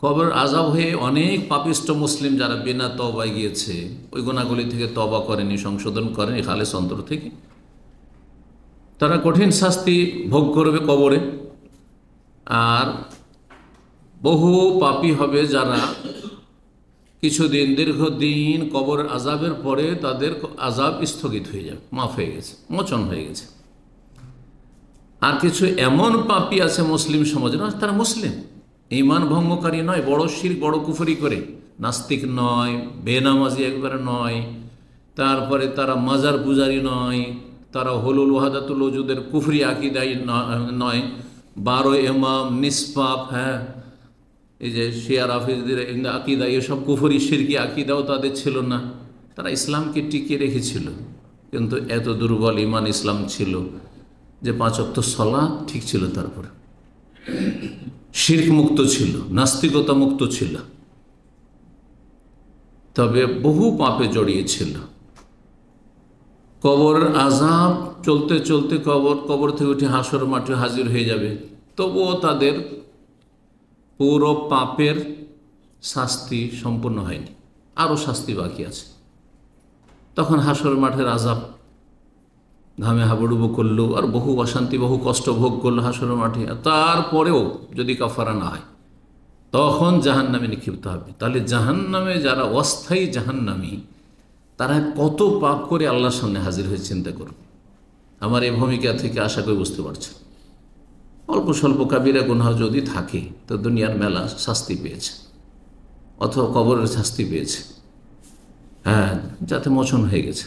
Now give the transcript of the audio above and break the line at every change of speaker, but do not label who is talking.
কবর আযাব হয়ে অনেক পাপিষ্ট মুসলিম যারা বিনা তওবায় গিয়েছে, ওই গুনাহগুলি থেকে তওবা করেনি, সংশোধন করেনি খালেস অন্তর থেকে, তারা কঠিন শাস্তি ভোগ করবে কবরে। আর বহু পাপী হবে যারা কিছুদিন, দীর্ঘদিন কবর আযাবের পরে তাদের আযাব স্থগিত হয়ে যাবে, মাফ হয়ে গেছে, মোচন হয়ে গেছে। আর কিছু এমন পাপী আছে মুসলিম সমাজে, তারা মুসলিম, ঈমান ভঙ্গকারী নয়, বড় শিরক বড় কুফরি করে, নাস্তিক নয়, বেনামাজি একবারে নয়, তারপরে তারা মাজার পূজারী নয়, তারা হলুল ওয়াহাদাতুল ওজুদের কুফরি আকিদাই নয়, 12 ইমাম নিষ্পাপ, হ্যাঁ, এই যে শিয়া রাফিজদের আকিদা, এসব কুফরি শিরকি আকিদাও তাদের ছিল না। তারা ইসলামকে টিকিয়ে রেখেছিল, কিন্তু এত দুর্বল ঈমান ইসলাম ছিল যে 5 ওয়াক্ত সালাত ঠিক ছিল, তারপরে শিরক মুক্ত ছিল, নাস্তিকতা মুক্ত ছিল, তবে বহু পাপে জড়িয়েছিল। কবর আযাব চলতে চলতে কবর থেকে উঠে হাসর মাঠে হাজির হয়ে যাবে, তবুও তাদের পুরো পাপের শাস্তি সম্পূর্ণ হয়নি, আরও শাস্তি বাকি আছে। তখন হাসর মাঠের আযাব, ঘামে হাবুডুবু করলো, আর বহু অশান্তি বহু কষ্ট ভোগ করলো হাসর মাঠে, তারপরেও যদি কাফারা না হয় তখন জাহান্নামে নিক্ষিপ্ত হবে। তাহলে জাহান্নামে যারা অস্থায়ী জাহান্নামী, তারা কত পাপ করে আল্লাহর সামনে হাজির হয়ে চিন্তা করুন। আমার এই ভূমিকা থেকে আশা করি বুঝতে পারছেন, অল্প স্বল্প কাবিরা গুনাহ যদি থাকে তো দুনিয়ার মেলা শাস্তি পেয়েছে, অথবা কবরের শাস্তি পেয়েছে, হ্যাঁ, যাতে মোচন হয়ে গেছে।